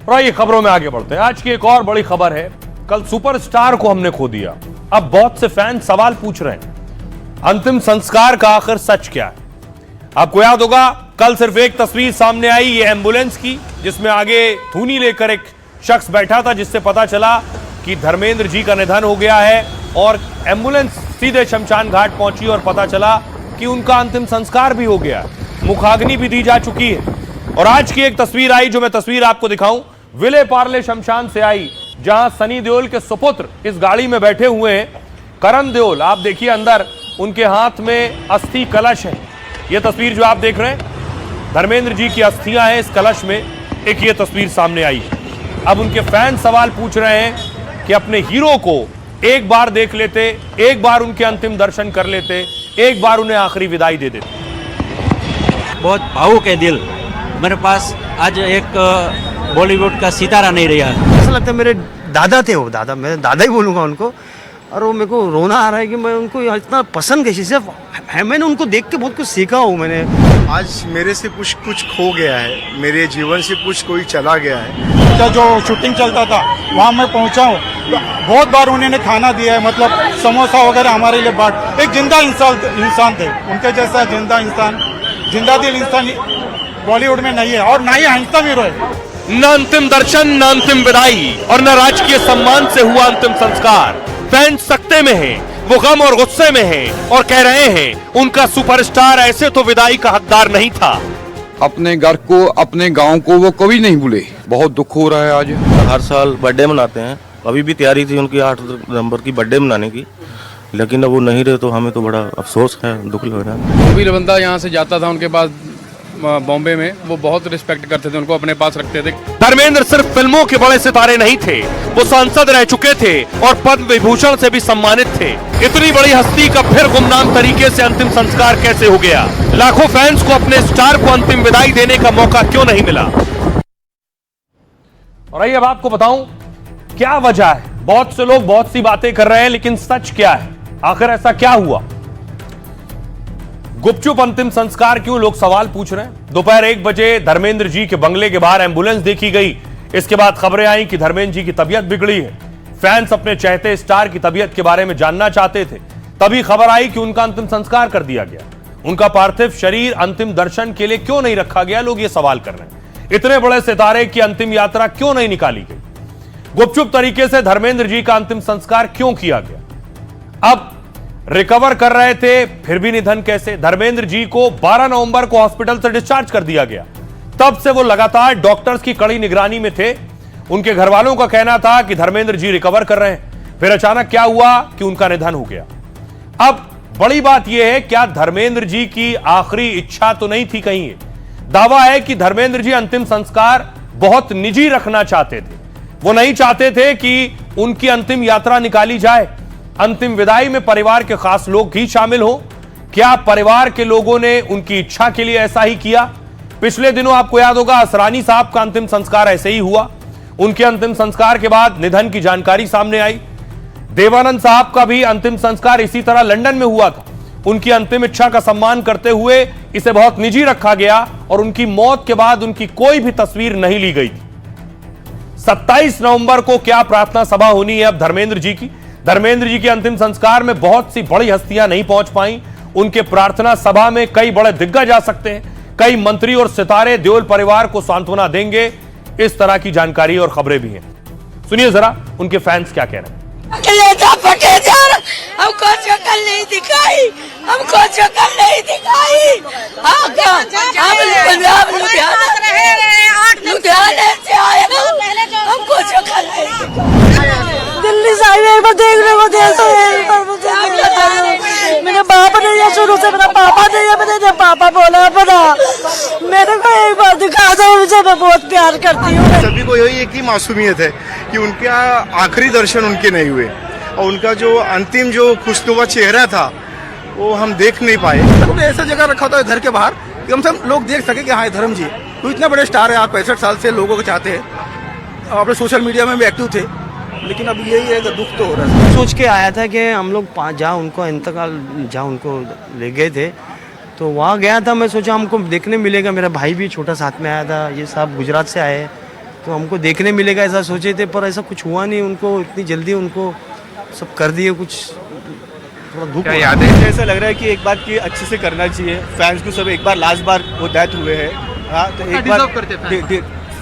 और आइए खबरों में आगे बढ़ते हैं। आज की एक और बड़ी खबर है, कल सुपरस्टार को हमने खो दिया। अब बहुत से फैन सवाल पूछ रहे हैं, अंतिम संस्कार का आखिर सच क्या है। आपको याद होगा कल सिर्फ एक तस्वीर सामने आई, ये एम्बुलेंस की, जिसमें आगे धूनी लेकर एक शख्स बैठा था, जिससे पता चला कि धर्मेंद्र जी का निधन हो गया है। और एम्बुलेंस सीधे शमशान घाट पहुंची और पता चला कि उनका अंतिम संस्कार भी हो गया, मुखाग्नि भी दी जा चुकी है। और आज की एक तस्वीर आई, जो मैं तस्वीर आपको दिखाऊं, विले पार्ले शमशान से आई, जहां सनी देओल के सुपुत्र इस गाड़ी में बैठे हुए हैं। करण देओल, आप देखिए अंदर उनके हाथ में अस्थि कलश है। यह तस्वीर जो आप देख रहे हैं, धर्मेंद्र जी की अस्थियां हैं इस कलश में। एक ये तस्वीर सामने आई है। अब उनके फैन सवाल पूछ रहे हैं कि अपने हीरो को एक बार देख लेते, एक बार उनके अंतिम दर्शन कर लेते, एक बार उन्हें आखिरी विदाई दे देते। बहुत भावुक है दिल। मेरे पास आज एक बॉलीवुड का सितारा नहीं रहा। ऐसा लगता है मेरे दादा थे, वो दादा, मैं दादा ही बोलूँगा उनको। और वो मेरे को रोना आ रहा है कि मैं उनको इतना पसंद कैसे सिर्फ है, मैंने उनको देख के बहुत कुछ सीखा हूँ मैंने। आज मेरे से कुछ खो गया है, मेरे जीवन से कुछ कोई चला गया है। का जो शूटिंग चलता था वहाँ मैं पहुँचा हूँ, बहुत बार उन्होंने खाना दिया है, मतलब समोसा वगैरह हमारे लिए बाट। एक जिंदा इंसान थे, उनके जैसा जिंदा इंसान, जिंदा दिल इंसान बॉलीवुड में नहीं है और ना ही हैंडसम हीरो है। न अंतिम दर्शन, न अंतिम विदाई और न राजकीय सम्मान से हुआ अंतिम संस्कार। फैंस सकते में हैं, वो गम और गुस्से में हैं और कह रहे हैं उनका सुपरस्टार ऐसे तो विदाई का हकदार नहीं था। अपने घर को, अपने गांव को वो कभी नहीं भूले। बहुत दुख हो रहा है आज। हर साल बर्थडे मनाते हैं, अभी भी तैयारी थी उनकी 8 नवंबर की बर्थडे मनाने की, लेकिन अब वो नहीं रहे तो हमें तो बड़ा अफसोस है, दुख लग रहा है। भी बंदा यहाँ से जाता था उनके पास बॉम्बे में, वो बहुत रिस्पेक्ट करते थे, उनको अपने पास रखते थे। धर्मेंद्र सिर्फ फिल्मों के बड़े सितारे नहीं थे, वो सांसद रह चुके थे और पद्म विभूषण से भी सम्मानित थे। इतनी बड़ी हस्ती का फिर गुमनाम तरीके से अंतिम संस्कार कैसे हो गया? लाखों फैंस को अपने स्टार को अंतिम विदाई देने का मौका क्यों नहीं मिला? और आइए अब आपको बताऊं क्या वजह है। बहुत से लोग बहुत सी बातें कर रहे हैं, लेकिन सच क्या है? आखिर ऐसा क्या हुआ? गुपचुप अंतिम संस्कार क्यों, लोग सवाल पूछ रहे हैं। दोपहर 1 बजे धर्मेंद्र जी के बंगले के बाहर एम्बुलेंस देखी गई। इसके बाद खबरें आई कि धर्मेंद्र जी की तबीयत बिगड़ी है। फैंस अपने चहेते स्टार की तबीयत के बारे में जानना चाहते थे। तभी खबर आई कि उनका अंतिम संस्कार कर दिया गया। उनका पार्थिव शरीर अंतिम दर्शन के लिए क्यों नहीं रखा गया, लोग ये सवाल कर रहे हैं। इतने बड़े सितारे की अंतिम यात्रा क्यों नहीं निकाली गई? गुपचुप तरीके से धर्मेंद्र जी का अंतिम संस्कार क्यों किया गया? अब रिकवर कर रहे थे, फिर भी निधन कैसे? धर्मेंद्र जी को 12 नवंबर को हॉस्पिटल से डिस्चार्ज कर दिया गया। तब से वो लगातार डॉक्टर्स की कड़ी निगरानी में थे। उनके घर वालों का कहना था कि धर्मेंद्र जी रिकवर कर रहे हैं। फिर अचानक क्या हुआ कि उनका निधन हो गया। अब बड़ी बात यह है, क्या धर्मेंद्र जी की आखिरी इच्छा तो नहीं थी कहीं? दावा है कि धर्मेंद्र जी अंतिम संस्कार बहुत निजी रखना चाहते थे। वो नहीं चाहते थे कि उनकी अंतिम यात्रा निकाली जाए, अंतिम विदाई में परिवार के खास लोग ही शामिल हो। क्या परिवार के लोगों ने उनकी इच्छा के लिए ऐसा ही किया? पिछले दिनों आपको याद होगा असरानी साहब का अंतिम संस्कार ऐसे ही हुआ। उनके अंतिम संस्कार के बाद निधन की जानकारी सामने आई। देवानंद साहब का भी अंतिम संस्कार इसी तरह लंदन में हुआ था। उनकी अंतिम इच्छा का सम्मान करते हुए इसे बहुत निजी रखा गया और उनकी मौत के बाद उनकी कोई भी तस्वीर नहीं ली गई थी। 27 नवंबर को क्या प्रार्थना सभा होनी है अब धर्मेंद्र जी की? धर्मेंद्र जी के अंतिम संस्कार में बहुत सी बड़ी हस्तियां नहीं पहुंच पाई। उनके प्रार्थना सभा में कई बड़े दिग्गज आ सकते हैं, कई मंत्री और सितारे देओल परिवार को सांत्वना देंगे। इस तरह की जानकारी और खबरें भी हैं। सुनिए जरा उनके फैंस क्या कह रहे हैं। हमको शक्ल नहीं दिखाई, हमको शक्ल नहीं दिखाई। लुधियाने से आए, हमको शक्ल नहीं दिखाई। दिल्ली से आए एक बार देखने को दे दो, एक बार मुझे मेरे बाप ने ये शुरू से, मेरा पापा ने ये, मैंने पापा बोला बना, मेरे को एक बार दिखा दो मुझे, मैं बहुत प्यार करती हूँ। सभी को यही एक ही मासूमियत है कि उनका आखिरी दर्शन उनके नहीं हुए और उनका जो अंतिम जो खुशनुमा चेहरा था वो हम देख नहीं पाए। हमने ऐसा जगह रखा था घर के बाहर, कम से कम लोग देख सके कि हाँ धर्म जी तो इतने बड़े स्टार है, आप 65 साल से लोगों को चाहते हैं, अपने सोशल मीडिया में भी एक्टिव थे, लेकिन अब यही है, दुख तो हो रहा है। सोच के आया था कि हम लोग जहाँ उनको इंतकाल, जहाँ उनको ले गए थे, तो वहाँ गया था। मैं सोचा हमको देखने मिलेगा, मेरा भाई भी छोटा साथ में आया था, ये साहब गुजरात से आए, तो हमको देखने मिलेगा ऐसा सोचे थे, पर ऐसा कुछ हुआ नहीं। उनको इतनी जल्दी उनको सब कर दिए, कुछ थोड़ा दुख क्या हुआ। याद है? ऐसा लग रहा है कि एक बात की अच्छे से करना चाहिए फैंस को सब। एक बार लास्ट बार वो डेथ हुए हैं, हाँ, तो एक बार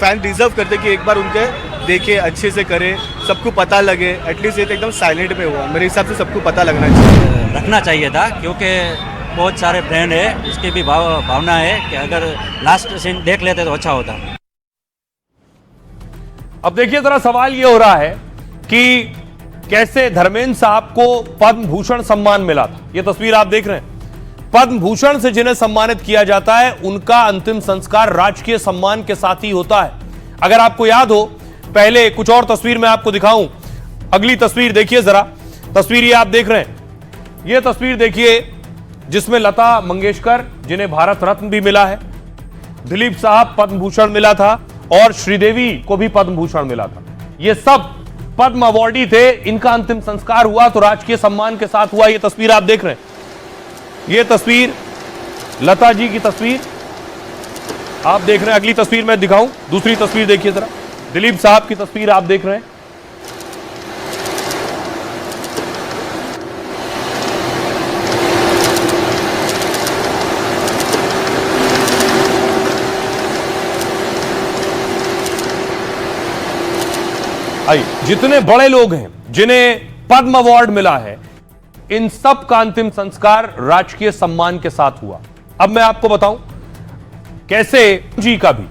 फैन डिजर्व करते कि एक बार उनके देखे, अच्छे से करे, सबको पता लगे। एटलीस्ट ये तो एकदम साइलेंट में हुआ, मेरे हिसाब से सबको पता लगना चाहिए। रखना चाहिए था, क्योंकि बहुत सारे फ्रेंड है, उसकी भी भावना है कि अगर लास्ट सीन देख लेते तो अच्छा होता। अब देखिए जरा सवाल यह हो रहा है कि कैसे धर्मेंद्र साहब को पद्म भूषण सम्मान मिला था। यह तस्वीर आप देख रहे हैं। पद्म भूषण से जिन्हें सम्मानित किया जाता है उनका अंतिम संस्कार राजकीय सम्मान के साथ ही होता है। अगर आपको याद हो, पहले कुछ और तस्वीर मैं आपको दिखाऊं। अगली तस्वीर देखिए जरा। तस्वीर ये आप देख रहे हैं, यह तस्वीर देखिए जिसमें लता मंगेशकर, जिन्हें भारत रत्न भी मिला है, दिलीप साहब पद्म भूषण मिला था, और श्रीदेवी को भी पद्म भूषण मिला था। ये सब पद्म अवार्डी थे। इनका अंतिम संस्कार हुआ तो राजकीय सम्मान के साथ हुआ। ये तस्वीर आप देख रहे हैं, ये तस्वीर लता जी की तस्वीर आप देख रहे हैं। अगली तस्वीर मैं दिखाऊं, दूसरी तस्वीर देखिए जरा, दिलीप साहब की तस्वीर आप देख रहे हैं। आइए, जितने बड़े लोग हैं जिन्हें पद्म अवार्ड मिला है, इन सब का अंतिम संस्कार राजकीय सम्मान के साथ हुआ। अब मैं आपको बताऊं कैसे जी का भी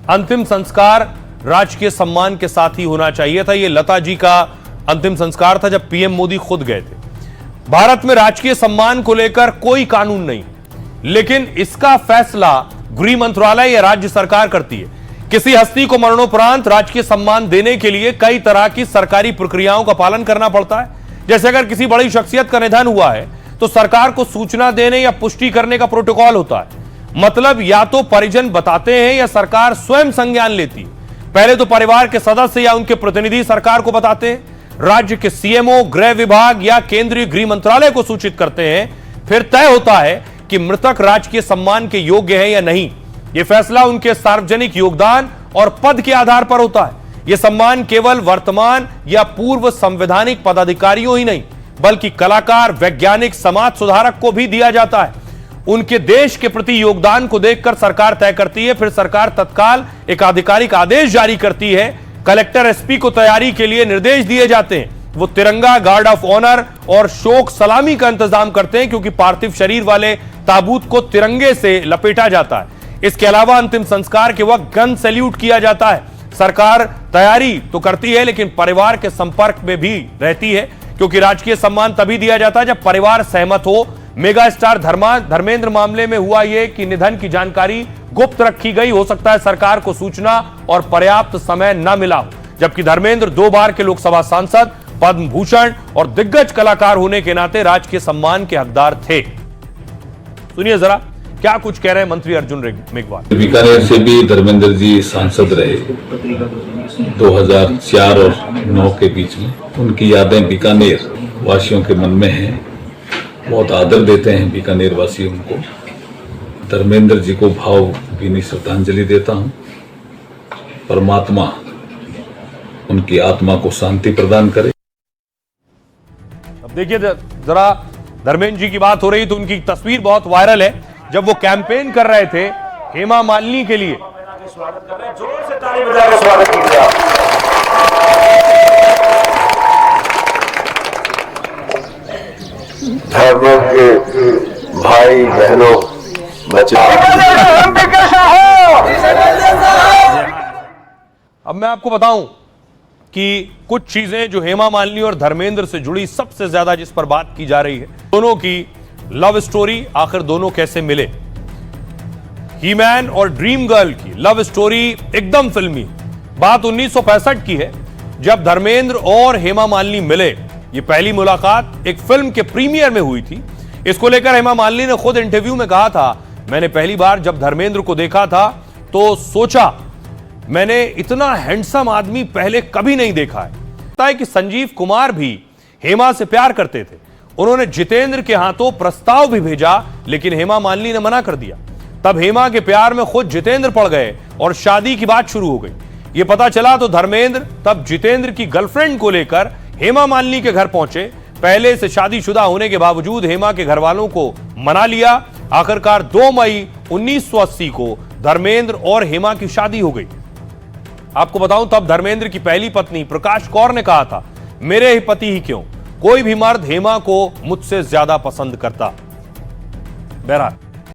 अंतिम संस्कार राजकीय सम्मान के साथ ही होना चाहिए था। यह लता जी का अंतिम संस्कार था जब पीएम मोदी खुद गए थे। भारत में राजकीय सम्मान को लेकर कोई कानून नहीं, लेकिन इसका फैसला गृह मंत्रालय या राज्य सरकार करती है। किसी हस्ती को मरणोपरांत राजकीय सम्मान देने के लिए कई तरह की सरकारी प्रक्रियाओं का पालन करना पड़ता है। जैसे अगर किसी बड़ी शख्सियत का निधन हुआ है तो सरकार को सूचना देने या पुष्टि करने का प्रोटोकॉल होता है। मतलब या तो परिजन बताते हैं या सरकार स्वयं संज्ञान लेती है। पहले तो परिवार के सदस्य या उनके प्रतिनिधि सरकार को बताते हैं, राज्य के सीएमओ, गृह विभाग या केंद्रीय गृह मंत्रालय को सूचित करते हैं। फिर तय होता है कि मृतक राजकीय सम्मान के योग्य है या नहीं। यह फैसला उनके सार्वजनिक योगदान और पद के आधार पर होता है। यह सम्मान केवल वर्तमान या पूर्व संवैधानिक पदाधिकारियों ही नहीं, बल्कि कलाकार, वैज्ञानिक, समाज सुधारक को भी दिया जाता है। उनके देश के प्रति योगदान को देखकर सरकार तय करती है। फिर सरकार तत्काल एक आधिकारिक आदेश जारी करती है। कलेक्टर, एसपी को तैयारी के लिए निर्देश दिए जाते हैं। वो तिरंगा, गार्ड ऑफ ऑनर और शोक सलामी का इंतजाम करते हैं, क्योंकि पार्थिव शरीर वाले ताबूत को तिरंगे से लपेटा जाता है। इसके अलावा अंतिम संस्कार के वक्त गन सैल्यूट किया जाता है। सरकार तैयारी तो करती है, लेकिन परिवार के संपर्क में भी रहती है, क्योंकि राजकीय सम्मान तभी दिया जाता है जब परिवार सहमत हो। मेगा स्टार धर्मेंद्र मामले में हुआ यह कि निधन की जानकारी गुप्त रखी गई। हो सकता है सरकार को सूचना और पर्याप्त समय न मिला हो। जबकि धर्मेंद्र 2 बार के लोकसभा सांसद, पद्म भूषण और दिग्गज कलाकार होने के नाते राजकीय सम्मान के हकदार थे। सुनिए जरा क्या कुछ कह रहे हैं मंत्री अर्जुन मेघवाल। बीकानेर से भी धर्मेंद्र जी सांसद रहे 2004 और 9 के बीच में। उनकी यादें बीकानेर वासियों के मन में हैं। बहुत आदर देते हैं बीकानेर वासी उनको। धर्मेंद्र जी को भावभीनी श्रद्धांजलि देता हूं। परमात्मा उनकी आत्मा को शांति प्रदान करे। अब देखिए जरा, धर्मेंद्र जी की बात हो रही तो उनकी तस्वीर बहुत वायरल है। जब वो कैंपेन कर रहे थे हेमा मालिनी के लिए, स्वागत कर रहे हैं, जोर से ताली बजा के स्वागत कीजिए आप। धर्म के भाई बहनों, बच्चे, अब मैं आपको बताऊं कि कुछ चीजें जो हेमा मालिनी और धर्मेंद्र से जुड़ी सबसे ज्यादा जिस पर बात की जा रही है, दोनों की लव स्टोरी, आखिर दोनों कैसे मिले। ही मैन और ड्रीम गर्ल की लव स्टोरी एकदम फिल्मी। बात 1965 की है, जब धर्मेंद्र और हेमा मालिनी मिले। ये पहली मुलाकात एक फिल्म के प्रीमियर में हुई थी। इसको लेकर हेमा मालिनी ने खुद इंटरव्यू में कहा था, मैंने पहली बार जब धर्मेंद्र को देखा था तो सोचा मैंने इतना हैंडसम आदमी पहले कभी नहीं देखा है। पता है कि संजीव कुमार भी हेमा से प्यार करते थे। उन्होंने जितेंद्र के हाथों प्रस्ताव भी भेजा, लेकिन हेमा मालिनी ने मना कर दिया। तब हेमा के प्यार में खुद जितेंद्र पड़ गए और शादी की बात शुरू हो गई। यह पता चला तो धर्मेंद्र तब जितेंद्र की गर्लफ्रेंड को लेकर हेमा मालिनी के घर पहुंचे। पहले से शादीशुदा होने के बावजूद हेमा के घर वालों को मना लिया। आखिरकार 2 मई 1980 को धर्मेंद्र और हेमा की शादी हो गई। आपको बताऊं, तब धर्मेंद्र की पहली पत्नी प्रकाश कौर ने कहा था, मेरे ही पति ही क्यों, कोई भी मर्द हेमा को मुझसे ज्यादा पसंद करता। बहरहाल